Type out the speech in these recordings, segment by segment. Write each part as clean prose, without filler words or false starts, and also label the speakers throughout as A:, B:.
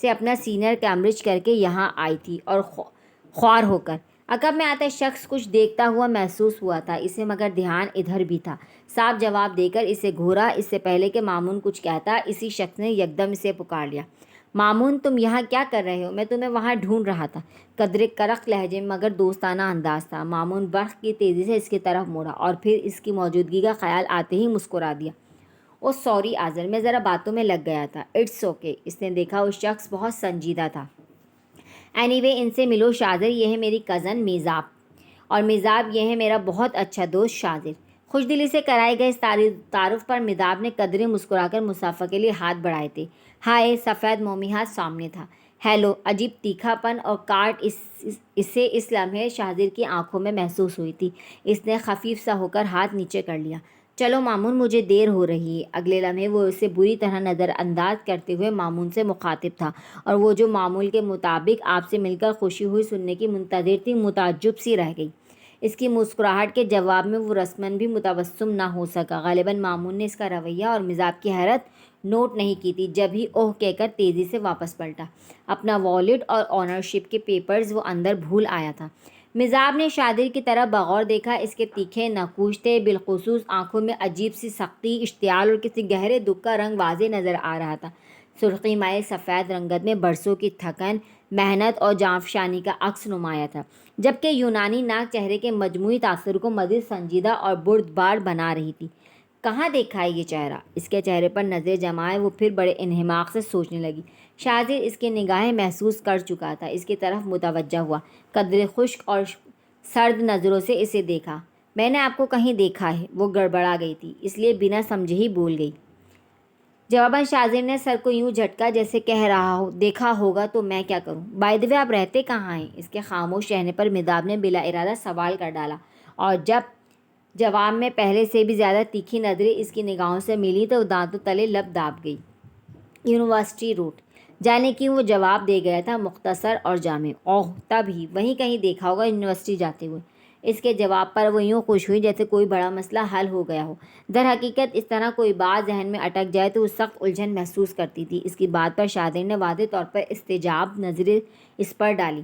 A: سے اپنا senior Cambridge کر کے یہاں آئی تھی اور خوار ہو کر عقب میں آتا شخص کچھ دیکھتا ہوا محسوس ہوا تھا اسے، مگر دھیان ادھر بھی تھا۔ صاف جواب دے کر اسے گھورا۔ اس سے پہلے کہ مامون کچھ کہتا اسی شخص نے یکدم اسے پکار لیا۔ مامون، تم یہاں کیا کر رہے ہو؟ میں تمہیں وہاں ڈھونڈ رہا تھا۔ قدرے کرخت لہجے میں مگر دوستانہ انداز تھا۔ مامون برق کی تیزی سے اس کی طرف مڑا اور پھر اس کی موجودگی کا خیال آتے ہی مسکرا دیا۔ او سوری آذر، میں ذرا باتوں میں لگ گیا تھا۔ It's okay. اس نے دیکھا وہ شخص بہت سنجیدہ تھا۔ اینی وے، ان سے ملو شاذر، یہ ہے میری کزن میزاب، اور میزاب یہ ہے میرا بہت اچھا دوست شاذر۔ خوش دلی سے کرائے گئے اس تعارف پر میزاب نے قدرے مسکرا کر مصافحہ کے لیے ہاتھ بڑھائے تھے۔ ہائے، سفید مومی ہاتھ سامنے تھا۔ ہیلو۔ عجیب تیکھا پن اور کاٹ اسے اس لمحے شاذر کی آنکھوں میں محسوس ہوئی تھی۔ اس نے خفیف سا ہو کر ہاتھ نیچے کر لیا۔ چلو مامون، مجھے دیر ہو رہی ہے۔ اگلے لمحے وہ اسے بری طرح نظر انداز کرتے ہوئے مامون سے مخاطب تھا، اور وہ جو معمول کے مطابق آپ سے مل کر خوشی ہوئی سننے کی منتظر تھی، متعجب سی رہ گئی۔ اس کی مسکراہٹ کے جواب میں وہ رسماً بھی متبسم نہ ہو سکا۔ غالباً مامون نے اس کا رویہ اور مزاج کی حیرت نوٹ نہیں کی تھی، جب ہی اوہ کہہ کر تیزی سے واپس پلٹا۔ اپنا والیٹ اور آنرشپ کے پیپرز وہ اندر بھول آیا تھا۔ مزاب نے شاذر کی طرف بغور دیکھا۔ اس کے تیکھے نقوش تھے، بالخصوص آنکھوں میں عجیب سی سختی، اشتعال اور کسی گہرے دکھ کا رنگ واضح نظر آ رہا تھا۔ سرخی مائل سفید رنگت میں برسوں کی تھکن، محنت اور جانفشانی کا عکس نمایاں تھا، جبکہ یونانی ناک چہرے کے مجموعی تاثر کو مزید سنجیدہ اور بردبار بنا رہی تھی۔ کہاں دیکھا ہے یہ چہرہ؟ اس کے چہرے پر نظریں جمائے وہ پھر بڑے انہماک سے سوچنے لگی۔ شاذر اس کی نگاہیں محسوس کر چکا تھا، اس کی طرف متوجہ ہوا، قدرے خشک اور سرد نظروں سے اسے دیکھا۔ میں نے آپ کو کہیں دیکھا ہے۔ وہ گڑبڑا گئی تھی، اس لیے بنا سمجھے ہی بول گئی۔ جواباً شاذر نے سر کو یوں جھٹکا جیسے کہہ رہا ہو، دیکھا ہوگا تو میں کیا کروں؟ بائی دی وے، آپ رہتے کہاں ہیں؟ اس کے خاموش رہنے پر مزاب نے بلا ارادہ سوال کر ڈالا، اور جب جواب میں پہلے سے بھی زیادہ تیکھی نظریں اس کی نگاہوں سے ملی تو دانتوں تلے لب داب گئی۔ University route. جانے کی وہ جواب دے گیا تھا، مختصر اور جامع۔ اوہ، تب ہی وہیں کہیں دیکھا ہوگا یونیورسٹی جاتے ہوئے۔ اس کے جواب پر وہ یوں خوش ہوئی جیسے کوئی بڑا مسئلہ حل ہو گیا ہو۔ در حقیقت اس طرح کوئی بات ذہن میں اٹک جائے تو وہ سخت الجھن محسوس کرتی تھی۔ اس کی بات پر شاذر نے واضح طور پر استجاب نظریں اس پر ڈالی۔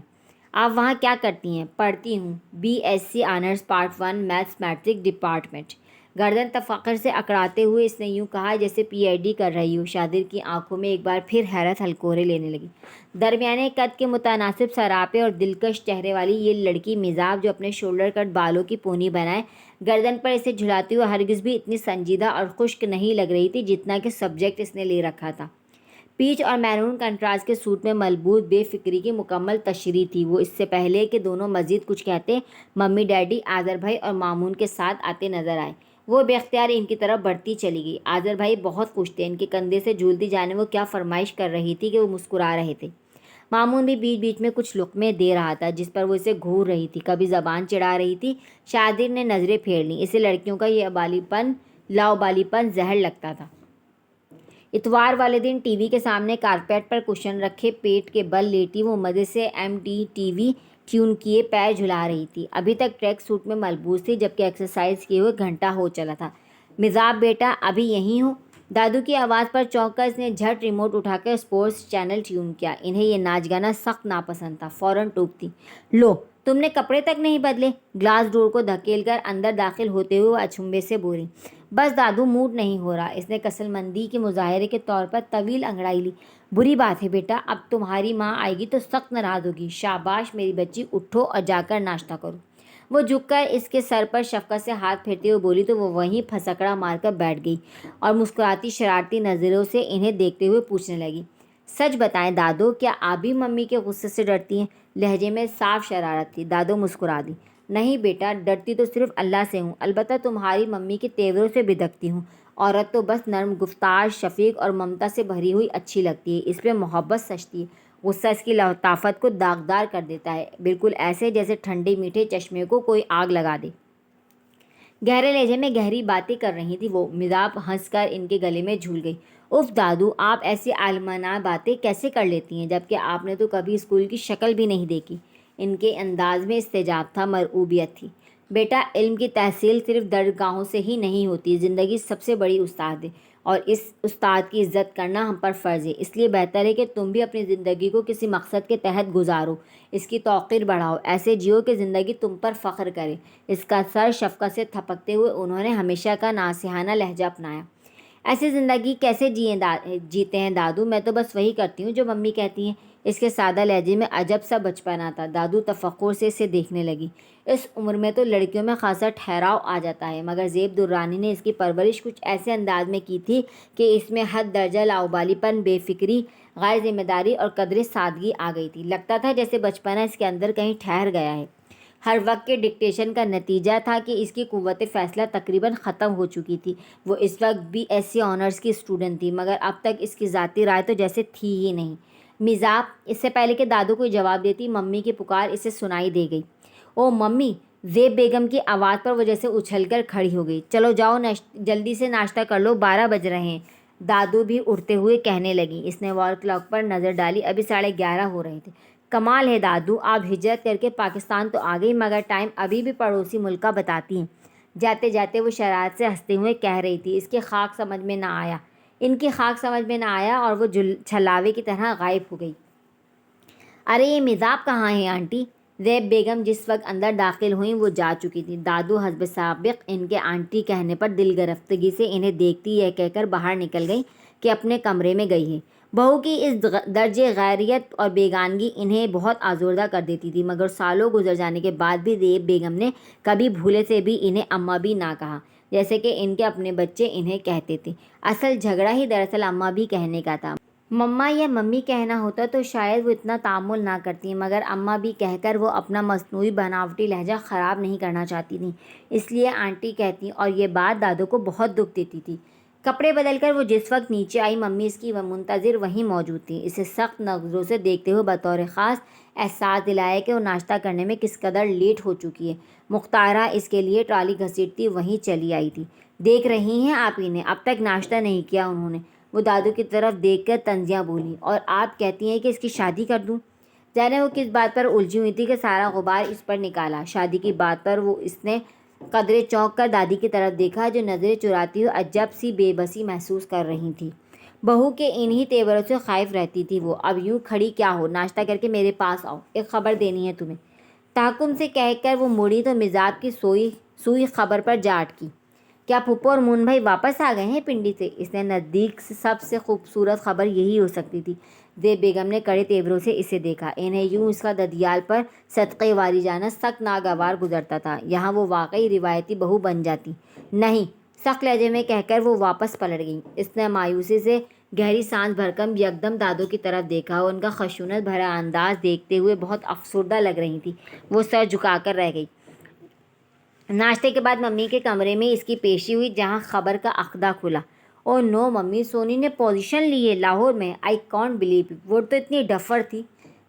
A: آپ وہاں کیا کرتی ہیں؟ پڑھتی ہوں، BSc honours part 1 mathematics department. گردن تفخر سے اکڑاتے ہوئے اس نے یوں کہا جیسے PhD کر رہی ہو۔ شاذر کی آنکھوں میں ایک بار پھر حیرت ہلکورے لینے لگی۔ درمیانے قد کے متناسب سراپے اور دلکش چہرے والی یہ لڑکی میزاب، جو اپنے شولڈر کٹ بالوں کی پونی بنائے گردن پر اسے جھلاتے ہوئے ہرگز بھی اتنی سنجیدہ اور خشک نہیں لگ رہی تھی جتنا کہ سبجیکٹ اس نے لے رکھا تھا۔ پیچ اور میرون کنٹراسٹ کے سوٹ میں ملبوس بے فکری کی مکمل تشریح تھی۔ وہ اس سے پہلے کہ دونوں مزید کچھ کہتے، ممی ڈیڈی، آذر بھائی اور مامون کے ساتھ آتے نظر آئے۔ وہ بے اختیار ان کی طرف بڑھتی چلی گئی۔ آذر بھائی بہت خوش تھے، ان کے کندھے سے جھولتی جانے وہ کیا فرمائش کر رہی تھی کہ وہ مسکرا رہے تھے۔ مامون بھی بیچ بیچ میں کچھ لقمے دے رہا تھا جس پر وہ اسے گھور رہی تھی، کبھی زبان چڑھا رہی تھی۔ شاذر نے نظریں پھیر لیں۔ اسے لڑکیوں کا یہ لاؤبالی پن زہر لگتا تھا۔ اتوار والے دن ٹی وی کے سامنے کارپیٹ پر کشن رکھے پیٹ کے بل لیٹی وہ مزے سے MTTV ٹیون کیے پیر جھلا رہی تھی۔ ابھی تک ٹریک سوٹ میں ملبوس تھی، جبکہ ایکسرسائز کیے ہوئے گھنٹہ ہو چلا تھا۔ مزاب بیٹا، ابھی یہیں ہو؟ دادو کی آواز پر چونک کر اس نے جھٹ ریموٹ اٹھا کر اسپورٹس چینل ٹیون کیا۔ انہیں یہ ناچ گانا سخت ناپسند تھا۔ فوراً ٹوکتی، لو، تم نے کپڑے تک نہیں بدلے؟ گلاس ڈور کو دھکیل کر اندر داخل ہوتے ہوئے اچنبھے سے بولی۔ بس دادو، موڈ نہیں ہو رہا۔ اس نے کسل مندی کے مظاہرے کے طور پر طویل انگڑائی لی۔ بری بات ہے بیٹا، اب تمہاری ماں آئے گی تو سخت ناراض ہوگی۔ شاباش میری بچی، اٹھو اور جا کر ناشتہ کرو۔ وہ جھک کر اس کے سر پر شفقت سے ہاتھ پھیرتے ہوئے بولی تو وہ وہیں پھسکڑا مار کر بیٹھ گئی اور مسکراتی شرارتی نظروں سے انہیں دیکھتے ہوئے پوچھنے لگی، سچ بتائیں دادو، کیا آپ بھی ممی کے غصے سے ڈرتی ہیں؟ لہجے میں صاف شرارت تھی۔ دادو مسکرا دی۔ نہیں بیٹا، ڈرتی تو صرف اللہ سے ہوں، البتہ تمہاری ممی کے تیوروں سے بھی دھکتی ہوں۔ عورت تو بس نرم گفتار، شفیق اور ممتا سے بھری ہوئی اچھی لگتی ہے، اس پہ محبت سجتی ہے۔ غصہ اس کی لطافت کو داغدار کر دیتا ہے، بالکل ایسے جیسے ٹھنڈے میٹھے چشمے کو کوئی آگ لگا دے۔ گہرے لہجے میں گہری باتیں کر رہی تھی وہ۔ مزاب ہنس کر ان کے گلے میں جھول گئی۔ اف دادو، آپ ایسی عالمانہ باتیں کیسے کر لیتی ہیں، جبکہ آپ نے تو کبھی اسکول کی شکل بھی نہیں دیکھی؟ ان کے انداز میں استجاب تھا، مرعوبیت تھی۔ بیٹا، علم کی تحصیل صرف درگاہوں سے ہی نہیں ہوتی، زندگی سب سے بڑی استاد ہے، اور اس استاد کی عزت کرنا ہم پر فرض ہے، اس لیے بہتر ہے کہ تم بھی اپنی زندگی کو کسی مقصد کے تحت گزارو، اس کی توقیر بڑھاؤ، ایسے جیو کہ زندگی تم پر فخر کرے۔ اس کا سر شفقت سے تھپکتے ہوئے انہوں نے ہمیشہ کا ناصحانہ لہجہ اپنایا۔ ایسی زندگی کیسے جیتے ہیں دادو؟ میں تو بس وہی کرتی ہوں جو ممی کہتی ہیں۔ اس کے سادہ لہجے میں عجب سا بچپنا تھا۔ دادو تفکر سے اسے دیکھنے لگی۔ اس عمر میں تو لڑکیوں میں خاصا ٹھہراؤ آ جاتا ہے، مگر زیب درانی نے اس کی پرورش کچھ ایسے انداز میں کی تھی کہ اس میں حد درجہ لاؤبالی پن، بے فکری، غیر ذمہ داری اور قدر سادگی آ گئی تھی۔ لگتا تھا جیسے بچپنا اس کے اندر کہیں ٹھہر گیا ہے۔ ہر وقت کے ڈکٹیشن کا نتیجہ تھا کہ اس کی قوت فیصلہ تقریباً ختم ہو چکی تھی۔ وہ اس وقت بی ایس سی آنرز کی اسٹوڈنٹ تھی، مگر اب تک اس کی ذاتی رائے تو جیسے تھی ہی نہیں۔ میزاب! اس سے پہلے کہ دادو کوئی جواب دیتی، ممی کی پکار اسے سنائی دے گئی۔ او ممی! زیب بیگم کی آواز پر وہ جیسے اچھل کر کھڑی ہو گئی۔ چلو جاؤ، جلدی سے ناشتہ کر لو، 12 بج رہے ہیں۔ دادو بھی اٹھتے ہوئے کہنے لگیں۔ اس نے وال کلاک پر نظر ڈالی، ابھی 11:30 ہو رہے تھے۔ کمال ہے دادو، آپ ہجرت کر کے پاکستان تو آ گئی، مگر ٹائم ابھی بھی پڑوسی ملک کا بتاتی ہیں۔ جاتے جاتے وہ شرارت سے ہنستے ہوئے کہہ رہی تھی، اس کی خاک سمجھ میں نہ آیا، ان کی خاک سمجھ میں نہ آیا، اور وہ چھلاوے کی طرح غائب ہو گئی۔ ارے یہ میزاب کہاں ہے آنٹی؟ زیب بیگم جس وقت اندر داخل ہوئیں وہ جا چکی تھیں۔ دادو حسب سابق ان کے آنٹی کہنے پر دل گرفتگی سے انہیں دیکھتی یہ کہہ کر باہر نکل گئی کہ اپنے کمرے میں گئی ہے۔ بہو کی اس درجے غیریت اور بیگانگی انہیں بہت آزردہ کر دیتی تھی، مگر سالوں گزر جانے کے بعد بھی زیب بیگم نے کبھی بھولے سے بھی انہیں اماں بھی نہ کہا، جیسے کہ ان کے اپنے بچے انہیں کہتے تھے۔ اصل جھگڑا ہی دراصل اماں بھی کہنے کا تھا۔ مما یا ممی کہنا ہوتا تو شاید وہ اتنا تعامل نہ کرتی، مگر اماں بھی کہہ کر وہ اپنا مصنوعی بناوٹی لہجہ خراب نہیں کرنا چاہتی تھیں، اس لیے آنٹی کہتی، اور یہ بات دادو کو بہت دکھ دیتی تھی۔ کپڑے بدل کر وہ جس وقت نیچے آئی، ممی اس کی منتظر وہیں موجود تھیں۔ اسے سخت نظروں سے دیکھتے ہوئے بطور خاص احساس دلایا کہ وہ ناشتہ کرنے میں کس قدر لیٹ ہو چکی ہے۔ مختارہ اس کے لیے ٹرالی گھسیٹتی وہیں چلی آئی تھی۔ دیکھ رہی ہیں آپ ہی نے اب تک ناشتہ نہیں کیا انہوں نے، وہ دادو کی طرف دیکھ کر طنزیہ بولی، اور آپ کہتی ہیں کہ اس کی شادی کر دوں؟ جانے وہ کس بات پر الجھی ہوئی تھی کہ سارا غبار اس پر نکالا۔ شادی کی بات پر وہ اس نے قدرے چونک کر دادی کی طرف دیکھا، جو نظریں چراتی ہوئی عجب سی بے بسی محسوس کر رہی تھی۔ بہو کے انہی تیوروں سے خائف رہتی تھی وہ۔ اب یوں کھڑی کیا ہو، ناشتہ کر کے میرے پاس آؤ، ایک خبر دینی ہے تمہیں۔ تحکم سے کہہ کر وہ مڑی تو میزاب کی سوئی خبر پر جا اٹکی۔ کیا پھپھو اور مون بھائی واپس آ گئے ہیں پنڈی سے؟ اس نے نزدیک سے سب سے خوبصورت خبر یہی ہو سکتی تھی۔ زیب بیگم نے کڑے تیوروں سے اسے دیکھا۔ انہیں یوں اس کا ددیال پر صدقے واری جانا سخت ناگوار گزرتا تھا۔ یہاں وہ واقعی روایتی بہو بن جاتی۔ نہیں، سخت لہجے میں کہہ کر وہ واپس پلٹ گئی۔ اس نے مایوسی سے گہری سانس بھر کر یکدم دادو کی طرف دیکھا، اور ان کا خشونت بھرا انداز دیکھتے ہوئے بہت افسردہ لگ رہی تھی۔ وہ سر جھکا کر رہ گئی۔ ناشتے کے بعد ممی کے کمرے میں اس کی پیشی ہوئی، جہاں خبر کا عقدہ کھلا۔ او نو ممی، سونی نے پوزیشن لی ہے لاہور میں، آئی کانٹ بلیو اٹ، وہ تو اتنی ڈفر تھی۔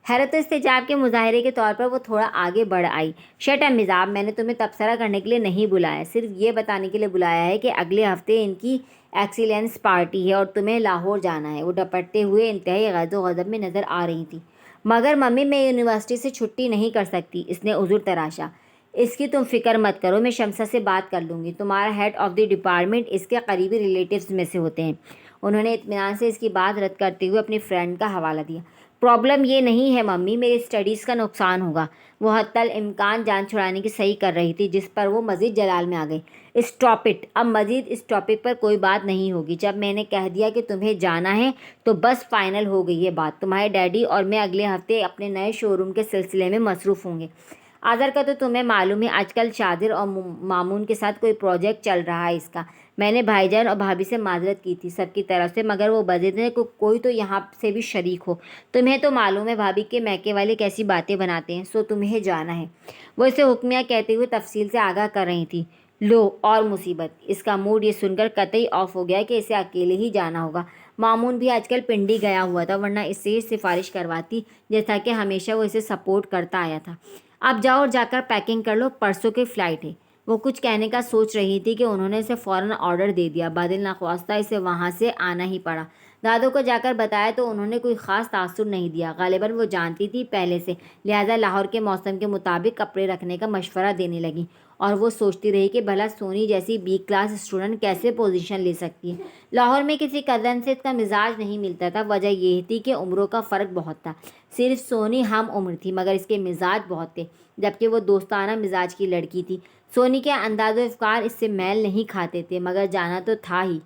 A: حیرت و استعجاب کے مظاہرے کے طور پر وہ تھوڑا آگے بڑھ آئی۔ شٹ اپ میزاب، میں نے تمہیں تبصرہ کرنے کے لیے نہیں بلایا، صرف یہ بتانے کے لیے بلایا ہے کہ اگلے ہفتے ان کی ایکسیلنس پارٹی ہے اور تمہیں لاہور جانا ہے۔ وہ ڈپٹتے ہوئے انتہائی غیظ و غضب میں نظر آ رہی تھی۔ مگر ممی، میں یونیورسٹی سے چھٹی نہیں کر سکتی، اس نے عذر تراشا۔ اس کی تم فکر مت کرو، میں شمسہ سے بات کر لوں گی، تمہارا ہیڈ آف دی ڈپارٹمنٹ اس کے قریبی ریلیٹیوز میں سے ہوتے ہیں۔ انہوں نے اطمینان سے اس کی بات رد کرتے ہوئے اپنی فرینڈ کا حوالہ دیا۔ پرابلم یہ نہیں ہے ممی، میری اسٹڈیز کا نقصان ہوگا۔ وہ حتی الامکان جان چھڑانے کی صحیح کر رہی تھی، جس پر وہ مزید جلال میں آ گئی۔ اسٹاپ اٹ، اب مزید اس ٹاپک پر کوئی بات نہیں ہوگی۔ جب میں نے کہہ دیا کہ تمہیں جانا ہے تو بس فائنل ہو گئی یہ بات۔ تمہارے ڈیڈی اور میں اگلے ہفتے اپنے نئے شو روم کے سلسلے میں مصروف ہوں گے۔ آذر کا تو تمہیں معلوم ہے آج کل شادر اور مامون کے ساتھ کوئی پروجیکٹ چل رہا ہے اس کا۔ میں نے بھائی جان اور بھابھی سے معذرت کی تھی سب کی طرف سے، مگر وہ بضد ہے کہ کوئی تو یہاں سے بھی شریک ہو۔ تمہیں تو معلوم ہے بھابھی کے میکے والے کیسی باتیں بناتے ہیں، سو تمہیں جانا ہے۔ وہ اسے حکمیہ کہتے ہوئے تفصیل سے آگاہ کر رہی تھی۔ لو اور مصیبت! اس کا موڈ یہ سن کر قطعی آف ہو گیا کہ اسے اکیلے ہی جانا ہوگا۔ مامون بھی آج کل پنڈی گیا ہوا تھا، ورنہ اس سے ہی سفارش کرواتی، جیسا کہ ہمیشہ وہ اسے سپورٹ کرتا آیا تھا۔ اب جاؤ اور جا کر پیکنگ کر لو، پرسوں کی فلائٹ ہے۔ وہ کچھ کہنے کا سوچ رہی تھی کہ انہوں نے اسے فوراً آرڈر دے دیا۔ بدل ناخواستہ اسے وہاں سے آنا ہی پڑا۔ دادو کو جا کر بتایا تو انہوں نے کوئی خاص تاثر نہیں دیا۔ غالباً وہ جانتی تھی پہلے سے، لہٰذا لاہور کے موسم کے مطابق کپڑے رکھنے کا مشورہ دینے لگیں۔ اور وہ سوچتی رہی کہ بھلا سونی جیسی بی کلاس اسٹوڈنٹ کیسے پوزیشن لے سکتی ہے۔ لاہور میں کسی کزن سے اس کا مزاج نہیں ملتا تھا۔ وجہ یہ تھی کہ عمروں کا فرق بہت تھا۔ صرف سونی ہم عمر تھی مگر اس کے مزاج بہت تھے، جبکہ وہ دوستانہ مزاج کی لڑکی تھی۔ سونی کے انداز و افکار اس سے میل نہیں کھاتے تھے مگر جانا تو تھا ہی۔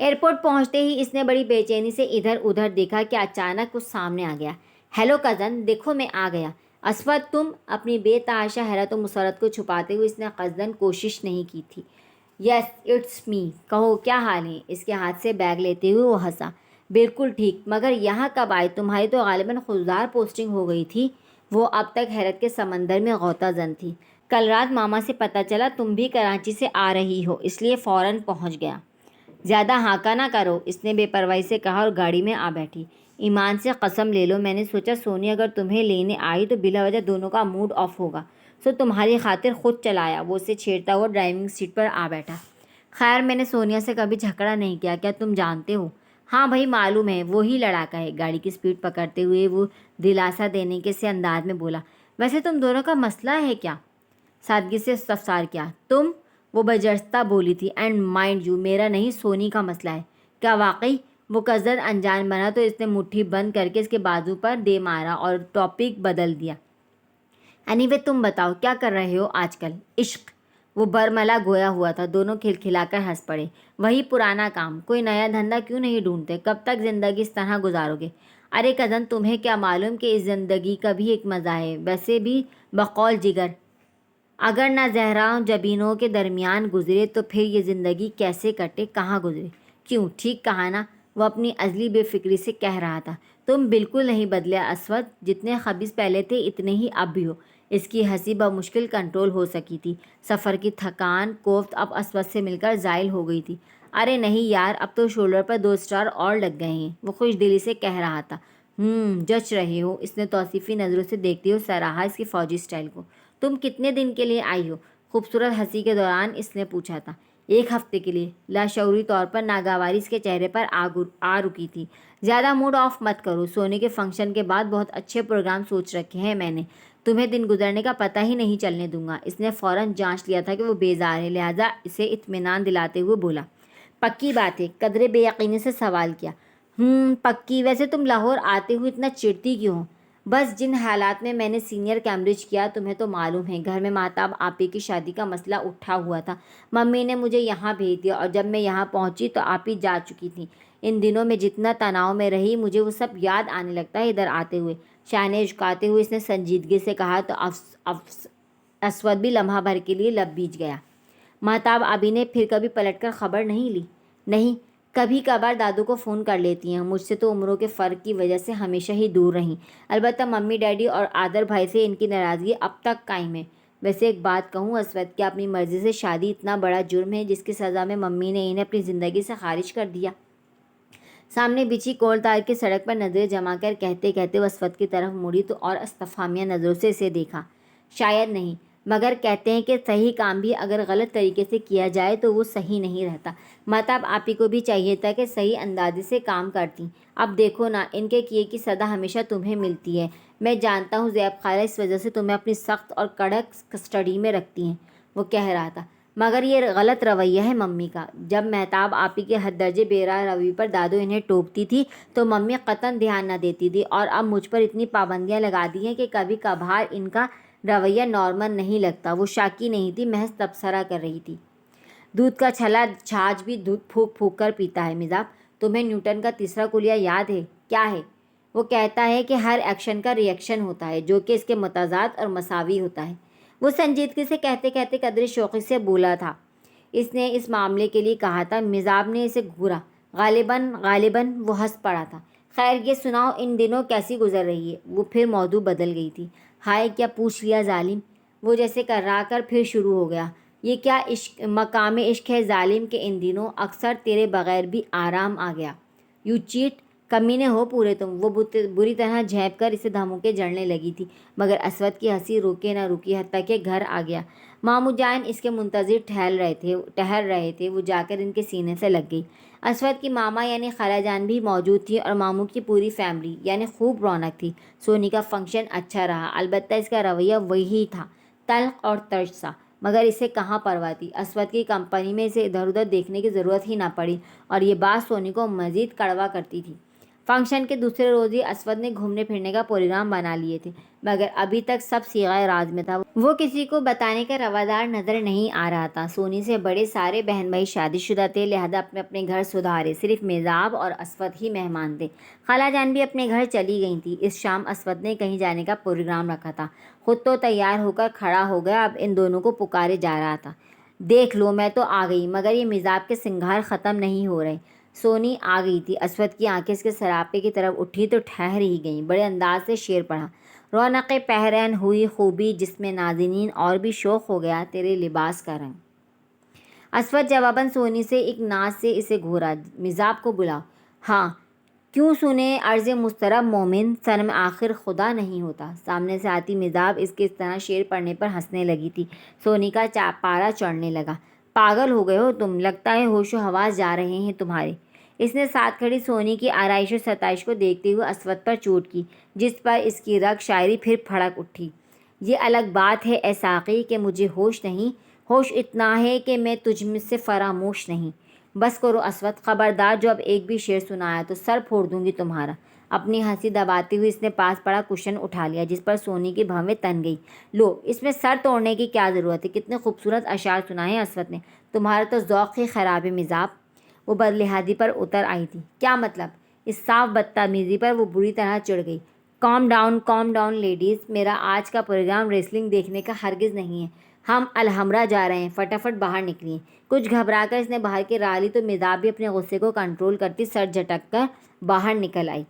A: ایئرپورٹ پہنچتے ہی اس نے بڑی بے چینی سے ادھر ادھر دیکھا کہ اچانک کچھ سامنے آ گیا۔ ہیلو کزن، دیکھو میں آ گیا۔ اسود تم؟ اپنی بے تحاشا حیرت و مسرت کو چھپاتے ہوئے اس نے قصداً کوشش نہیں کی تھی۔ یس اٹس می، کہو کیا حال ہے؟ اس کے ہاتھ سے بیگ لیتے ہوئے وہ ہنسا۔ بالکل ٹھیک، مگر یہاں کب آئے؟ تمہاری تو غالباً خوددار پوسٹنگ ہو گئی تھی۔ وہ اب تک حیرت کے سمندر میں غوطہ زن تھی۔ کل رات ماما سے پتہ چلا تم بھی کراچی سے آ رہی ہو، اس لیے فوراً پہنچ گیا۔ زیادہ ہانکا نہ کرو، اس نے بے پرواہی سے کہا اور گاڑی میں آ بیٹھی۔ ایمان سے قسم لے لو، میں نے سوچا سونی اگر تمہیں لینے آئی تو بلا وجہ دونوں کا موڈ آف ہوگا، سو تمہاری خاطر خود چلایا۔ وہ اسے چھیڑتا ہوا ڈرائیونگ سیٹ پر آ بیٹھا۔ خیر میں نے سونیا سے کبھی جھگڑا نہیں کیا، کیا تم جانتے ہو؟ ہاں بھائی معلوم ہے، وہی لڑاکا ہے۔ گاڑی کی سپیڈ پکڑتے ہوئے وہ دلاسا دینے کے سے انداز میں بولا۔ ویسے تم دونوں کا مسئلہ ہے کیا؟ سادگی سے استفسار کیا۔ تم؟ وہ بجرستہ بولی تھی۔ اینڈ مائنڈ یو، میرا نہیں سونی کا مسئلہ ہے۔ کیا واقعی؟ وہ قصداً انجان بنا تو اس نے مٹھی بند کر کے اس کے بازو پر دے مارا اور ٹاپک بدل دیا۔ اینی وے تم بتاؤ کیا کر رہے ہو آج کل؟ عشق؟ وہ برملا گویا ہوا تھا۔ دونوں کھلکھلا کر ہنس پڑے۔ وہی پرانا کام، کوئی نیا دھندا کیوں نہیں ڈھونڈتے؟ کب تک زندگی اس طرح گزارو گے؟ ارے کزن تمہیں کیا معلوم کہ اس زندگی کا بھی ایک مزہ ہے؟ ویسے بھی بقول جگر اگر نہ زہراؤں جبینوں کے درمیان گزرے تو پھر یہ زندگی کیسے کٹے، کہاں گزرے؟ کیوں ٹھیک کہا نا؟ وہ اپنی ازلی بے فکری سے کہہ رہا تھا۔ تم بالکل نہیں بدلے اسود، جتنے خبیث پہلے تھے اتنے ہی اب بھی ہو۔ اس کی ہنسی بمشکل کنٹرول ہو سکی تھی۔ سفر کی تھکان کوفت اب اسود سے مل کر زائل ہو گئی تھی۔ ارے نہیں یار، اب تو شولڈر پر 2 اسٹار اور لگ گئے ہیں، وہ خوش دلی سے کہہ رہا تھا۔ جچ رہے ہو، اس نے توصیفی نظروں سے دیکھتے ہوئے سراہا اس کے فوجی سٹائل کو۔ تم کتنے دن کے لیے آئی ہو؟ خوبصورت ہنسی کے دوران اس نے پوچھا تھا۔ 1 ہفتے کے لیے۔ لاشعوری طور پر ناگواری اس کے چہرے پر آ رکی تھی۔ زیادہ موڈ آف مت کرو، سونے کے فنکشن کے بعد بہت اچھے پروگرام سوچ رکھے ہیں میں نے، تمہیں دن گزرنے کا پتہ ہی نہیں چلنے دوں گا۔ اس نے فوراً جانچ لیا تھا کہ وہ بیزار ہے، لہٰذا اسے اطمینان دلاتے ہوئے بولا۔ پکی بات ہے؟ قدرے بے یقینی سے سوال کیا۔ پکی۔ ویسے تم لاہور آتے ہوئے اتنا چڑتی کیوں ہو؟ بس جن حالات میں نے سینئر کیمبرج کیا تمہیں تو معلوم ہے، گھر میں مہتاب آپی کی شادی کا مسئلہ اٹھا ہوا تھا۔ ممی نے مجھے یہاں بھیج دیا اور جب میں یہاں پہنچی تو آپی جا چکی تھیں۔ ان دنوں میں جتنا تناؤ میں رہی مجھے وہ سب یاد آنے لگتا ہے ادھر آتے ہوئے۔ شانے جھکاتے ہوئے اس نے سنجیدگی سے کہا تو اسود بھی لمحہ بھر کے لیے لب بیچ گیا۔ مہتاب آبی نے پھر کبھی پلٹ کر خبر نہیں لی؟ نہیں، کبھی کبھار دادو کو فون کر لیتی ہیں، مجھ سے تو عمروں کے فرق کی وجہ سے ہمیشہ ہی دور رہیں۔ البتہ ممی ڈیڈی اور آدر بھائی سے ان کی ناراضگی اب تک قائم ہے۔ ویسے ایک بات کہوں اسود، کیا اپنی مرضی سے شادی اتنا بڑا جرم ہے جس کی سزا میں ممی نے انہیں اپنی زندگی سے خارج کر دیا؟ سامنے بچھی کول تار کی سڑک پر نظریں جما کر کہتے کہتے وہ اسود کی طرف مڑی تو اور استفہامیہ نظروں سے اسے دیکھا۔ شاید نہیں، مگر کہتے ہیں کہ صحیح کام بھی اگر غلط طریقے سے کیا جائے تو وہ صحیح نہیں رہتا۔ مہتاب آپی کو بھی چاہیے تھا کہ صحیح اندازے سے کام کرتی۔ اب دیکھو نا، ان کے کیے کی سزا ہمیشہ تمہیں ملتی ہے۔ میں جانتا ہوں زیب خالہ اس وجہ سے تمہیں اپنی سخت اور کڑک کسٹڈی میں رکھتی ہیں، وہ کہہ رہا تھا، مگر یہ غلط رویہ ہے ممی کا۔ جب مہتاب آپی کے حد درجے بیراہ روی پر دادو انہیں ٹوکتی تھی تو ممی قطعاً دھیان نہ دیتی تھی، اور اب مجھ پر اتنی پابندیاں لگا دی ہیں کہ کبھی کبھار ان کا رویہ نارمل نہیں لگتا۔ وہ شاکی نہیں تھی، محض تبصرہ کر رہی تھی۔ دودھ کا چھلا چھاچھ بھی دودھ پھونک پھونک کر پیتا ہے مزاح۔ تمہیں نیوٹن کا تیسرا کلیہ یاد ہے؟ کیا ہے؟ وہ کہتا ہے کہ ہر ایکشن کا ری ایکشن ہوتا ہے جو کہ اس کے متضاد اور مساوی ہوتا ہے۔ وہ سنجیدگی سے کہتے کہتے قدرے شوقی سے بولا تھا۔ اس نے اس معاملے کے لیے کہا تھا۔ مزاح نے اسے گھورا۔ غالباً وہ ہنس پڑا تھا۔ خیر یہ سناؤ ان دنوں کیسی گزر رہی ہے؟ وہ پھر موضوع بدل گئی تھی۔ ہائے کیا پوچھ لیا ظالم، وہ جیسے کرا کر پھر شروع ہو گیا۔ یہ کیا مقام عشق ہے ظالم کہ ان دنوں اکثر تیرے بغیر بھی آرام آ گیا۔ یو چیٹ، کمینے ہو پورے تم۔ وہ بری طرح جھینپ کر اسے دھمکے جڑنے لگی تھی، مگر اسود کی ہنسی روکے نہ رکی، حتیٰ کہ گھر آ گیا۔ ماموں جان اس کے منتظر ٹہر رہے تھے، وہ جا کر ان کے سینے سے لگ گئی۔ اسود کی ماما یعنی خالہ جان بھی موجود تھی اور ماموں کی پوری فیملی، یعنی خوب رونق تھی۔ سونی کا فنکشن اچھا رہا، البتہ اس کا رویہ وہی تھا، تلخ اور ترش سا، مگر اسے کہاں پرواہ تھی۔ اسود کی کمپنی میں اسے ادھر ادھر دیکھنے کی ضرورت ہی نہ پڑی اور یہ بات سونی کو مزید کڑوا کرتی تھی۔ فنکشن کے دوسرے روز ہی اسود نے گھومنے پھرنے کا پروگرام بنا لیے تھے، مگر ابھی تک سب صیغۂ راز میں تھا، وہ کسی کو بتانے کا روادار نظر نہیں آ رہا تھا۔ سونی سے بڑے سارے بہن بھائی شادی شدہ تھے، لہذا اپنے اپنے گھر سدھارے، صرف میزاب اور اسود ہی مہمان تھے۔ خالہ جان بھی اپنے گھر چلی گئی تھیں۔ اس شام اسود نے کہیں جانے کا پروگرام رکھا تھا، خود تو تیار ہو کر کھڑا ہو گیا، اب ان دونوں کو پکارے جا رہا تھا۔ دیکھ لو میں تو آ گئی، مگر یہ میزاب کے سنگھار ختم نہیں ہو رہے۔ سونی آ گئی تھی، اسود کی آنکھیں اس کے سراپے کی طرف اٹھی تو ٹھہر ہی گئیں۔ بڑے انداز سے شعر پڑھا، رونق پہرن ہوئی خوبی جس میں ناظرین اور بھی شوق ہو گیا تیرے لباس کا رنگ۔ اسود جواباً سونی سے ایک ناز سے اسے گھورا، میزاب کو بلاؤ۔ ہاں کیوں سنے عرض مضطرب مومن، صنم آخر خدا نہیں ہوتا۔ سامنے سے آتی میزاب اس کے اس طرح شعر پڑھنے پر ہنسنے لگی تھی۔ سونی کا پارا چڑھنے لگا۔ پاگل ہو گئے ہو تم، لگتا ہے ہوش و حواس جا رہے ہیں تمہارے۔ اس نے ساتھ کھڑی سونی کی آرائش و ستائش کو دیکھتے ہوئے اسود پر چوٹ کی، جس پر اس کی رگ شاعری پھر پھڑک اٹھی۔ یہ الگ بات ہے اے ساقی کہ مجھے ہوش نہیں، ہوش اتنا ہے کہ میں تجھ سے فراموش نہیں۔ بس کرو اسود، خبردار جو اب ایک بھی شعر سنایا تو سر پھوڑ دوں گی تمہارا۔ اپنی ہنسی دباتے ہوئے اس نے پاس پڑا کشن اٹھا لیا، جس پر سونی کی بھویں تن گئی۔ لو اس میں سر توڑنے کی کیا ضرورت ہے، کتنے خوبصورت اشعار سنائے ہیں اسود نے، تمہارا تو ذوق ہی خراب ہے میزاب۔ وہ بدلہادی پر اتر آئی تھی۔ کیا مطلب؟ اس صاف بدتمیزی پر وہ بری طرح چڑھ گئی۔ کام ڈاؤن لیڈیز، میرا آج کا پروگرام ریسلنگ دیکھنے کا ہرگز نہیں ہے، ہم الحمرا جا رہے ہیں، فٹافٹ باہر نکلیے۔ کچھ گھبرا کر اس نے باہر کی راہ لی تو میزاب بھی اپنے غصے کو کنٹرول کرتی سر جھٹک کر باہر نکل آئی۔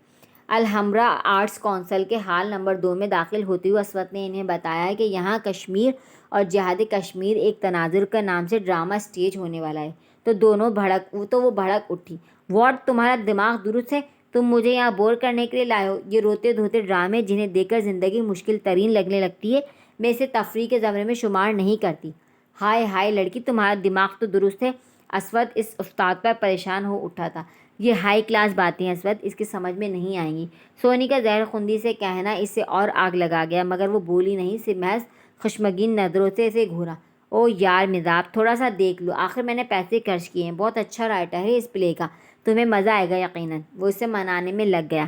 A: الحمرا آرٹس کونسل کے ہال نمبر 2 میں داخل ہوتے ہوئے اسود نے انہیں بتایا کہ یہاں کشمیر اور جہاد کشمیر ایک تناظر کے نام سے ڈرامہ سٹیج ہونے والا ہے، تو وہ بھڑک اٹھی۔ واٹ، تمہارا دماغ درست ہے؟ تم مجھے یہاں بور کرنے کے لیے لائے ہو؟ یہ روتے دھوتے ڈرامے جنہیں دیکھ کر زندگی مشکل ترین لگنے لگتی ہے، میں اسے تفریح کے زمرے میں شمار نہیں کرتی۔ ہائے ہائے لڑکی، تمہارا دماغ تو درست ہے۔ اسود اس استاد پر پریشان ہو اٹھا تھا۔ یہ ہائی کلاس باتیں ہیں اسود، اس کی سمجھ میں نہیں آئیں گی۔ سونی کا زہر خندی سے کہنا اس سے اور آگ لگا گیا، مگر وہ بولی نہیں، صرف محض خشمگین نظروں سے اسے گھورا۔ او یار میزاب، تھوڑا سا دیکھ لو، آخر میں نے پیسے خرچ کیے ہیں، بہت اچھا رائٹر ہے اس پلے کا، تمہیں مزہ آئے گا یقیناً۔ وہ اسے منانے میں لگ گیا۔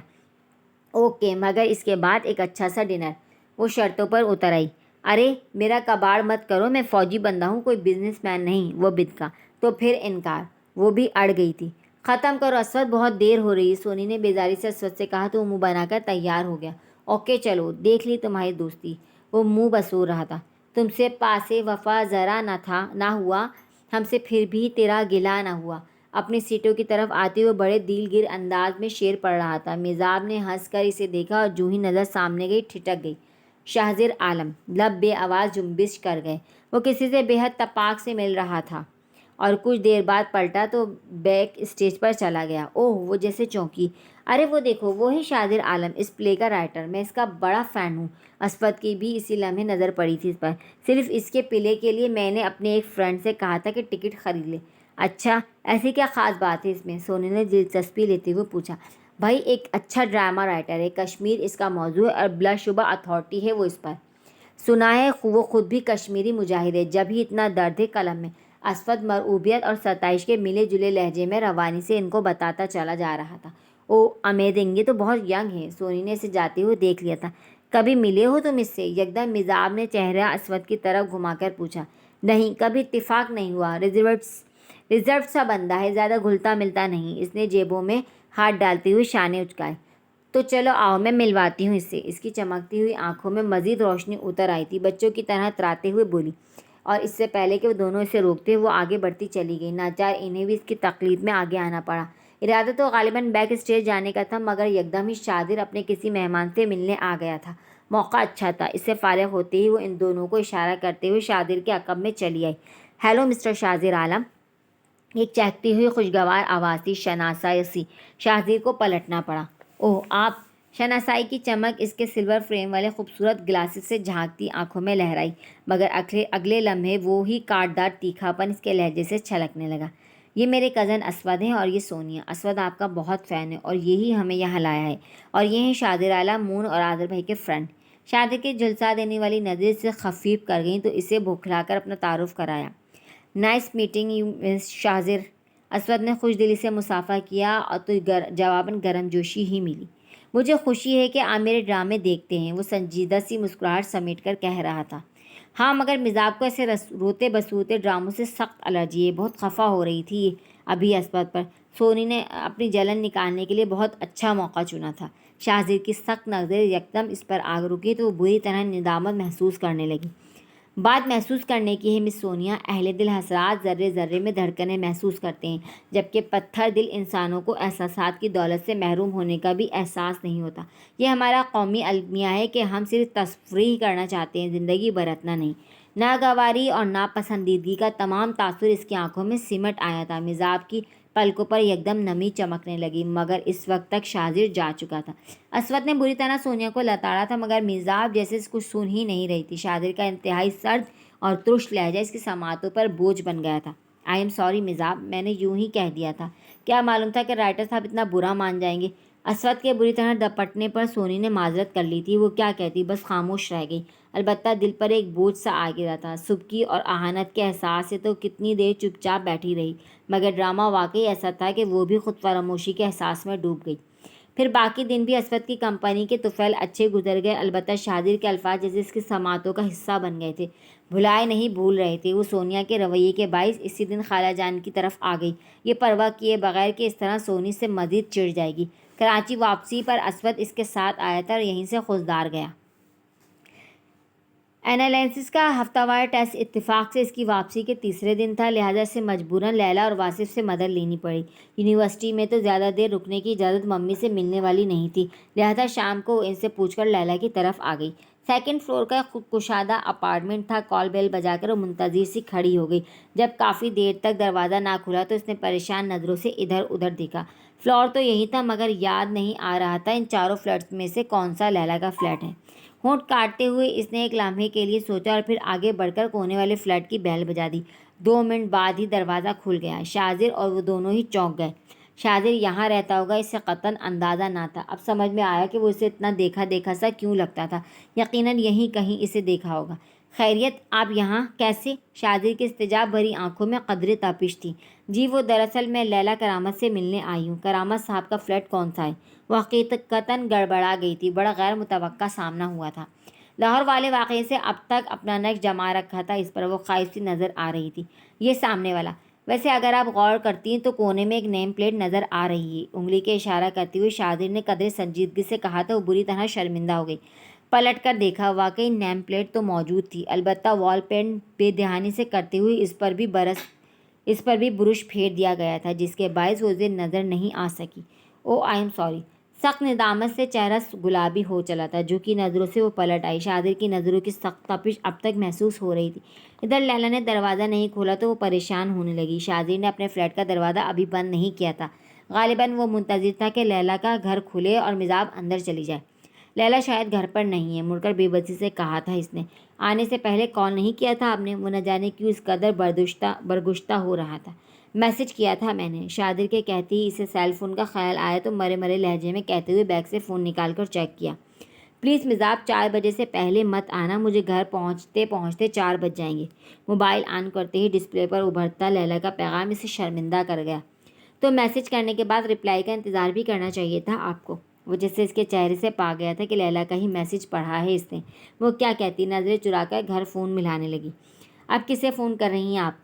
A: اوکے، مگر اس کے بعد ایک اچھا سا ڈنر۔ وہ شرطوں پر اتر آئی۔ ارے میرا کباڑ مت کرو، میں فوجی بندہ ہوں، کوئی بزنس مین نہیں۔ وہ بدکا تو پھر انکار، وہ بھی اڑ گئی تھی۔ ختم کرو اسود، بہت دیر ہو رہی ہے، سونی نے بیزاری سے اسود سے کہا تو وہ منہ بنا کر تیار ہو گیا۔ اوکے چلو، دیکھ لی تمہاری دوستی۔ وہ منہ بسور رہا تھا۔ تم سے پاس وفا ذرا نہ ہوا، ہم سے پھر بھی تیرا گلہ نہ ہوا۔ اپنی سیٹوں کی طرف آتے ہوئے بڑے دل گر انداز میں شعر پڑھ رہا تھا۔ میزاب نے ہنس کر اسے دیکھا اور جو ہی نظر سامنے گئی ٹھٹک گئی۔ شاہزیر عالم لب بے آواز جنبش کر گئے۔ وہ کسی سے بے حد تپاک سے مل رہا تھا اور کچھ دیر بعد پلٹا تو بیک اسٹیج پر چلا گیا۔ اوہ، وہ جیسے چونکی۔ ارے وہ دیکھو، وہی شاہزیر عالم، اس پلے کا رائٹر، میں اس کا بڑا فین ہوں۔ اسود کی بھی اسی لمحے نظر پڑی تھی اس پر۔ صرف اس کے پلے کے لیے میں نے اپنے ایک فرینڈ سے کہا تھا کہ ٹکٹ خرید لے۔ اچھا، ایسی کیا خاص بات ہے اس میں؟ سونی نے دلچسپی لیتے ہوئے پوچھا۔ بھائی ایک اچھا ڈرامہ رائٹر ہے، کشمیر اس کا موضوع ہے اور بلا شبہ اتھارٹی ہے وہ اس پر۔ سنا ہے وہ خود بھی کشمیری مجاہد ہے، جب ہی اتنا درد ہے قلم میں۔ اسود مرعوبیت اور ستائش کے ملے جلے لہجے میں روانی سے ان کو بتاتا چلا جا رہا تھا۔ او امیزنگ، یہ تو بہت ینگ ہے۔ سونی نے اسے جاتے ہوئے دیکھ لیا تھا۔ کبھی ملے ہو تم اس سے؟ یکدم میزاب نے چہرہ اسود کی طرف گھما کر پوچھا۔ نہیں، کبھی اتفاق نہیں ہوا، ریزرو سا بندہ ہے، زیادہ گھلتا ملتا نہیں۔ اس نے جیبوں میں ہاتھ ڈالتے ہوئے شانے اچکائے۔ تو چلو آؤ، میں ملواتی ہوں اس سے۔ اس کی چمکتی ہوئی آنکھوں میں مزید روشنی اتر آئی تھی، بچوں کی طرح اتراتے ہوئے بولی، اور اس سے پہلے کہ وہ دونوں اسے روکتے وہ آگے بڑھتی چلی گئی۔ ناچار انہیں بھی اس کی تقلید میں آگے آنا پڑا۔ ارادہ تو غالباً بیک اسٹیج جانے کا تھا، مگر یکدم ہی شاہزیر اپنے کسی مہمان سے ملنے آ گیا تھا۔ موقع اچھا تھا۔ اس سے فارغ ہوتے ہی وہ ان دونوں کو اشارہ کرتے ہوئے شاہزیر کے عقب میں چلی آئی۔ ہیلو مسٹر شاہزیر عالم، ایک چہکتی ہوئی خوشگوار آواز تھی، شناسائی۔ شاہزیر کو پلٹنا پڑا۔ اوہ آپ! شناسائی کی چمک اس کے سلور فریم والے خوبصورت گلاسز سے جھانکتی آنکھوں میں لہرائی، مگر اگلے لمحے وہی کاٹدار تیکھا پن اس کے لہجے سے چھلکنے لگا۔ یہ میرے کزن اسود ہیں اور یہ سونیا۔ اسود آپ کا بہت فین ہے اور یہی ہمیں یہاں لایا ہے، اور یہ ہیں شاہزیر عالم، مون اور عادل بھائی کے فرینڈ۔ شاذر کے جھلسا دینے والی نظر سے خفیف کر گئیں تو اسے بھوکھلا کر اپنا تعارف کرایا۔ نائس میٹنگ یو مس شاذر۔ اسود نے خوش دلی سے مصافحہ کیا اور تو جواباً گرم جوشی ہی ملی۔ مجھے خوشی ہے کہ آپ میرے ڈرامے دیکھتے ہیں، وہ سنجیدہ سی مسکراہٹ سمیٹ کر کہہ رہا تھا۔ ہاں، مگر مزاج کو ایسے روتے بسوتے ڈراموں سے سخت الرجی ہے، بہت خفا ہو رہی تھی ابھی اسود پر۔ سونی نے اپنی جلن نکالنے کے لیے بہت اچھا موقع چنا تھا۔ شاذر کی سخت نظر یکدم اس پر آگ رکی تو وہ بری طرح ندامت محسوس کرنے لگی۔ بات محسوس کرنے کی ہے مس سونیا، اہل دل حسرات ذرے ذرے میں دھڑکنیں محسوس کرتے ہیں، جبکہ پتھر دل انسانوں کو احساسات کی دولت سے محروم ہونے کا بھی احساس نہیں ہوتا۔ یہ ہمارا قومی المیہ ہے کہ ہم صرف تفریح کرنا چاہتے ہیں، زندگی برتنا نہیں۔ ناگواری اور ناپسندیدگی کا تمام تاثر اس کی آنکھوں میں سمٹ آیا تھا۔ مزاج کی پلکوں پر یکدم نمی چمکنے لگی، مگر اس وقت تک شاذر جا چکا تھا۔ اسود نے بری طرح سونیا کو لتاڑا تھا، مگر مزاج جیسے کچھ سن ہی نہیں رہی تھی۔ شاذر کا انتہائی سرد اور ترش لہجہ اس کی سماعتوں پر بوجھ بن گیا تھا۔ آئی ایم سوری مزاج، میں نے یوں ہی کہہ دیا تھا، کیا معلوم تھا کہ رائٹر صاحب اتنا برا مان جائیں گے۔ اسود کے بری طرح دپٹنے پر سونی نے معذرت کر لی تھی، وہ کیا کہتی، بس خاموش رہ گئی۔ البتہ دل پر ایک بوجھ سا آ گرا تھا، سبکی اور اہانت کے احساس سے تو کتنی دیر چپ چاپ بیٹھی رہی، مگر ڈرامہ واقعی ایسا تھا کہ وہ بھی خود فراموشی کے احساس میں ڈوب گئی۔ پھر باقی دن بھی اسود کی کمپنی کے طفیل اچھے گزر گئے، البتہ شاذر کے الفاظ جیسے اس کی سماعتوں کا حصہ بن گئے تھے، بھلائے نہیں بھول رہے تھے۔ وہ سونیا کے رویے کے باعث اسی دن خالہ جان کی طرف آ گئی، یہ پرواہ کیے بغیر کہ اس طرح سونی سے مزید چڑ جائے گی۔ کراچی واپسی پر اسود اس کے ساتھ آیا تھا اور یہیں سے خوزدار گیا۔ انالیسس کا ہفتہ وار ٹیسٹ اتفاق سے اس کی واپسی کے تیسرے دن تھا، لہٰذا اسے مجبوراً لیلا اور واصف سے مدد لینی پڑی۔ یونیورسٹی میں تو زیادہ دیر رکنے کی اجازت ممی سے ملنے والی نہیں تھی، لہٰذا شام کو وہ ان سے پوچھ کر لیلا کی طرف آ گئی۔ سیکنڈ فلور کا خود کشادہ اپارٹمنٹ تھا۔ کال بیل بجا کر وہ منتظر سی کھڑی ہو گئی۔ جب کافی دیر تک دروازہ نہ کھلا تو اس نے پریشان نظروں سے ادھر ادھر دیکھا۔ فلور تو یہی تھا، مگر یاد نہیں آ رہا تھا ان چاروں فلیٹس میں سے کون سا لیلا کا فلیٹ ہے۔ ہونٹ کاٹتے ہوئے اس نے ایک لمحے کے لیے سوچا اور پھر آگے بڑھ کر کونے والے فلیٹ کی بیل بجا دی۔ 2 منٹ بعد ہی دروازہ کھل گیا۔ شاذر اور وہ دونوں ہی چونک گئے۔ شاذر یہاں رہتا ہوگا، اسے قطعاً اندازہ نہ تھا۔ اب سمجھ میں آیا کہ وہ اسے اتنا دیکھا دیکھا سا کیوں لگتا تھا، یقیناً یہیں کہیں اسے دیکھا ہوگا۔ خیریت، آپ یہاں کیسے؟ شاذر کی استجاب بھری آنکھوں میں قدرے تپش تھی۔ جی وہ دراصل میں لیلا کرامت سے ملنے آئی ہوں۔ کرامت صاحب کا فلیٹ کون سا ہے؟ وہ حقیقتاً گڑبڑا گئی تھی، بڑا غیر متوقع سامنا ہوا تھا۔ لاہور والے واقعے سے اب تک اپنا نقش جما رکھا تھا، اس پر وہ خائف سی نظر آ رہی تھی۔ یہ سامنے والا، ویسے اگر آپ غور کرتی ہیں تو کونے میں ایک نیم پلیٹ نظر آ رہی ہے، انگلی کے اشارہ کرتے ہوئے شاذر نے قدرے سنجیدگی سے کہا تو وہ بری طرح شرمندہ ہو گئی۔ پلٹ کر دیکھا، واقعی نیم پلیٹ تو موجود تھی، البتہ وال پینٹ بے دہانی سے کرتے ہوئے اس پر بھی برش پھیر دیا گیا تھا، جس کے باعث وہ اسے نظر نہیں آ سکی۔ او آئی ایم سوری۔ سخت ندامت سے چہرہ گلابی ہو چلا تھا، جھکی نظروں سے وہ پلٹ آئی۔ شاذر کی نظروں کی سخت تپش اب تک محسوس ہو رہی تھی۔ ادھر لیلا نے دروازہ نہیں کھولا تو وہ پریشان ہونے لگی۔ شاذر نے اپنے فلیٹ کا دروازہ ابھی بند نہیں کیا تھا، غالباً وہ منتظر تھا کہ لیلا کا گھر کھلے اور مزاج اندر چلی جائے۔ لیلا شاید گھر پر نہیں ہے، مڑ کر بے بسی سے کہا تھا اس نے۔ آنے سے پہلے کال نہیں کیا تھا آپ نے؟ وہ نہ جانے کیوں اس قدر برگشتہ ہو رہا تھا۔ میسج کیا تھا میں نے، شاذر کے کہتے ہی اسے سیل فون کا خیال آیا تو مرے مرے لہجے میں کہتے ہوئے بیگ سے فون نکال کر چیک کیا۔ پلیز مزاج 4 بجے سے پہلے مت آنا، مجھے گھر پہنچتے پہنچتے 4 بج جائیں گے۔ موبائل آن کرتے ہی ڈسپلے پر ابھرتا لیلا کا پیغام اسے شرمندہ کر گیا۔ تو میسج کرنے کے بعد رپلائی کا انتظار بھی کرنا چاہیے تھا آپ کو۔ وہ جیسے اس کے چہرے سے پا گیا تھا کہ لیلا کا ہی میسج پڑھا ہے اس نے۔ وہ کیا کہتی، نظریں چرا کر گھر فون ملانے لگی۔ اب کسے فون کر رہی ہیں آپ؟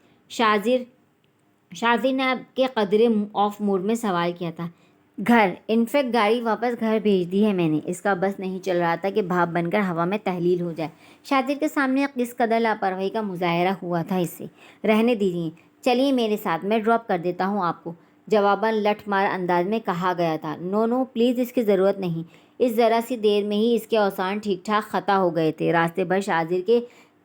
A: شاذر نے اب کے قدرے آف موڈ میں سوال کیا تھا۔ گھر، انفیکٹ گاڑی واپس گھر بھیج دی ہے میں نے۔ اس کا بس نہیں چل رہا تھا کہ بھاپ بن کر ہوا میں تحلیل ہو جائے۔ شاذر کے سامنے کس قدر لاپرواہی کا مظاہرہ ہوا تھا اس سے۔ رہنے دیجیے، چلیے میرے ساتھ، میں ڈراپ کر دیتا ہوں آپ کو، جواباً لٹھ مار انداز میں کہا گیا تھا۔ نو پلیز، اس کی ضرورت نہیں۔ اس ذرا سی دیر میں ہی اس کے اوزان ٹھیک ٹھاک خطا ہو گئے تھے۔ راستے بھر شاذر کے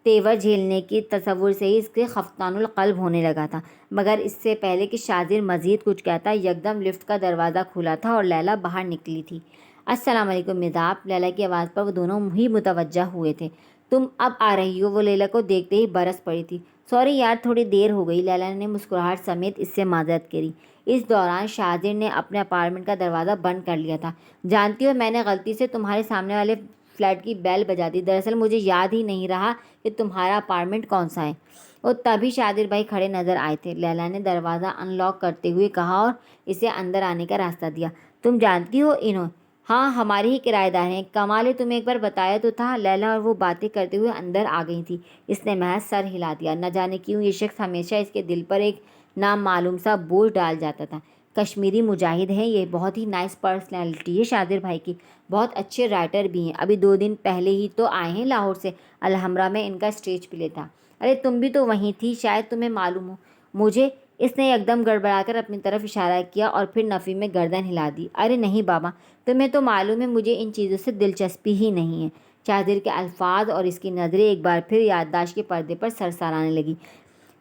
A: تیور جھیلنے کی تصور سے ہی اس کے خفتان القلب ہونے لگا تھا، مگر اس سے پہلے کہ شاذر مزید کچھ کہتا، یکدم لفٹ کا دروازہ کھلا تھا اور لیلا باہر نکلی تھی۔ السلام علیکم مداح، لیلا کی آواز پر وہ دونوں ہی متوجہ ہوئے تھے۔ تم اب آ رہی ہو؟ وہ لیلا کو دیکھتے ہی برس پڑی تھی۔ سوری یار، تھوڑی دیر ہو گئی، لیلا نے مسکراہٹ سمیت اس سے معذرت کری۔ اس دوران شاذر نے اپنے اپارٹمنٹ کا دروازہ بند کر لیا تھا۔ جانتی ہو، میں نے غلطی سے تمہارے سامنے والے فلیٹ کی بیل بجا دی۔ دراصل مجھے یاد ہی نہیں رہا کہ تمہارا اپارٹمنٹ کون سا ہے۔ اور تبھی شادر بھائی کھڑے نظر آئے تھے۔ لیلا نے دروازہ ان لاک کرتے ہوئے کہا اور اسے اندر آنے کا راستہ دیا۔ تم جانتی ہو انہوں؟ ہاں، ہمارے ہی کرایہ دار ہیں۔ کمال ہے، تمہیں ایک بار بتایا تو تھا۔ لیلا اور وہ باتیں کرتے ہوئے اندر آ گئی تھی۔ اس نے محض سر ہلا دیا۔ نہ جانے کیوں یہ شخص ہمیشہ اس کے دل پر ایک نامعلوم سا بوجھ ڈال جاتا تھا۔ کشمیری مجاہد ہے یہ، بہت ہی نائس پرسنالٹی ہے شادر بھائی کی، بہت اچھے رائٹر بھی ہیں۔ ابھی 2 دن پہلے ہی تو آئے ہیں لاہور سے، الحمرا میں ان کا اسٹیج پلے تھا۔ ارے تم بھی تو وہیں تھی، شاید تمہیں معلوم ہو مجھے۔ اس نے یکدم گڑبڑا کر اپنی طرف اشارہ کیا اور پھر نفی میں گردن ہلا دی۔ ارے نہیں بابا، تمہیں تو معلوم ہے مجھے ان چیزوں سے دلچسپی ہی نہیں ہے۔ شادر کے الفاظ اور اس کی نظریں ایک بار پھر یادداشت کے پردے پر سرسرانے لگی۔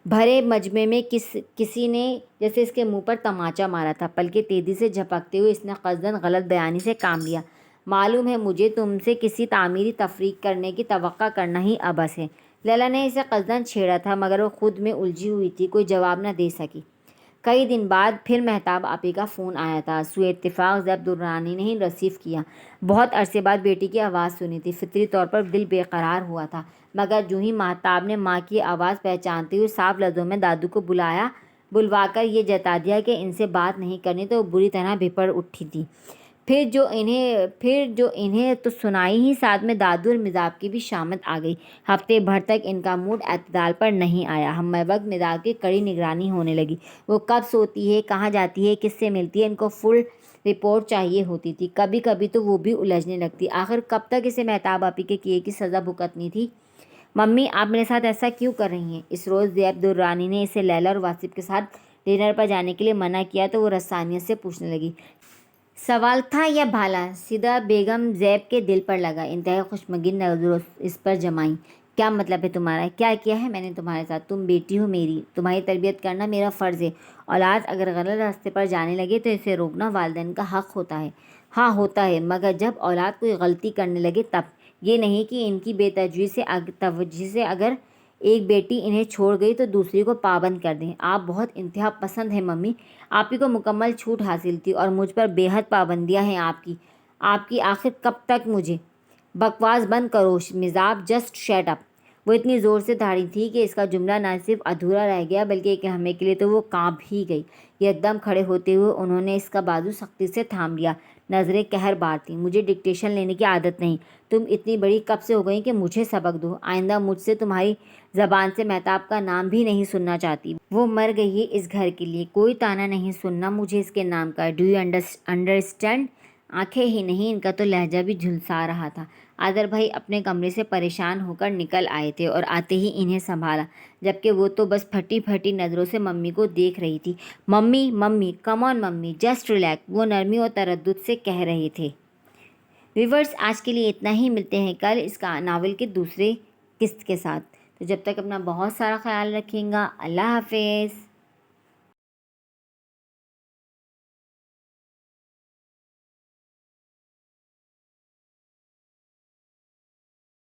A: بھرے مجمع میں کسی نے جیسے اس کے منہ پر تماچا مارا تھا۔ پلکیں تیزی سے جھپکتے ہوئے اس نے قصداً غلط بیانی سے کام لیا۔ معلوم ہے مجھے تم سے کسی تعمیری تفریق کرنے کی توقع کرنا ہی عبث ہے۔ لیلا نے اسے قصداً چھیڑا تھا مگر وہ خود میں الجھی ہوئی تھی، کوئی جواب نہ دے سکی۔ کئی دن بعد پھر مہتاب آپی کا فون آیا تھا۔ سوء اتفاق زیب درانی نے ہی ریسیو کیا۔ بہت عرصے بعد بیٹی کی آواز سنی تھی۔ فطری طور پر دل بے قرار ہوا تھا، مگر جو ہی مہتاب نے ماں کی آواز پہچانتے ہوئے صاف لفظوں میں دادو کو بلوا کر یہ جتا دیا کہ ان سے بات نہیں کرنی تو وہ بری طرح بھپڑ اٹھی تھی۔ پھر جو انہیں تو سنائی ہی، ساتھ میں دادو اور مزاج کی بھی شامت آ گئی۔ ہفتے بھر تک ان کا موڈ اعتدال پر نہیں آیا۔ ہم وقت مزاج کی کڑی نگرانی ہونے لگی۔ وہ کب سوتی ہے، کہاں جاتی ہے، کس سے ملتی ہے، ان کو فل رپورٹ چاہیے ہوتی تھی۔ کبھی کبھی تو وہ بھی الجھنے لگتی۔ آخر کب تک اسے مہتاب آپی کے کیے کی سزا بھگتنی تھی؟ ممی، آپ میرے ساتھ ایسا کیوں کر رہی ہیں؟ اس روز زیب درانی نے اسے لیلا اور واسف کے ساتھ ڈنر پر جانے کے لیے منع کیا تو وہ رسانیت سے پوچھنے لگی۔ سوال تھا یا بھالا؟ سیدھا بیگم زیب کے دل پر لگا۔ انتہائی خشمگین نظروں اس پر جمائیں۔ کیا مطلب ہے تمہارا؟ کیا کیا ہے میں نے تمہارے ساتھ؟ تم بیٹی ہو میری، تمہاری تربیت کرنا میرا فرض ہے۔ اولاد اگر غلط راستے پر جانے لگے تو اسے روکنا والدین کا حق ہوتا ہے۔ ہاں ہوتا ہے، مگر جب اولاد کوئی غلطی کرنے لگے تب۔ یہ نہیں کہ ان کی بے توجہی سے اگر ایک بیٹی انہیں چھوڑ گئی تو دوسری کو پابند کر دیں۔ آپ بہت انتہا پسند ہیں ممی۔ آپ ہی کو مکمل چھوٹ حاصل تھی اور مجھ پر بے حد پابندیاں ہیں آپ کی آخر کب تک مجھے؟ بکواس بند کرو مزاج، جسٹ شٹ اپ۔ وہ اتنی زور سے دھاڑی تھی کہ اس کا جملہ نہ صرف ادھورا رہ گیا بلکہ ایک لمحے کے لیے تو وہ کانپ ہی گئی۔ یکدم کھڑے ہوتے ہوئے انہوں نے اس کا بازو سختی سے تھام لیا۔ نظریں قہر بار تھیں۔ مجھے ڈکٹیشن لینے کی عادت نہیں۔ تم اتنی بڑی کب سے ہو گئی کہ مجھے سبق دو؟ آئندہ مجھ سے تمہاری زبان سے مہتاب کا نام بھی نہیں سننا چاہتی۔ وہ مر گئی ہے اس گھر کے لیے، کوئی طعنہ نہیں سننا مجھے اس کے نام کا۔ Do you understand? آنکھیں ہی نہیں، ان کا تو لہجہ بھی جھلسا رہا تھا۔ عادل بھائی اپنے کمرے سے پریشان ہو کر نکل آئے تھے اور آتے ہی انہیں سنبھالا، جبکہ وہ تو بس پھٹی پھٹی نظروں سے ممی کو دیکھ رہی تھی۔ ممی ممی کم آن ممی، جسٹ ریلیکس، وہ نرمی اور تردد سے کہہ رہے تھے۔ ویورز، آج کے لیے اتنا ہی، ملتے ہیں کل اس کا ناول کے دوسرے قسط کے ساتھ۔ تو جب تک اپنا بہت سارا خیال رکھیں گا۔ اللہ حافظ۔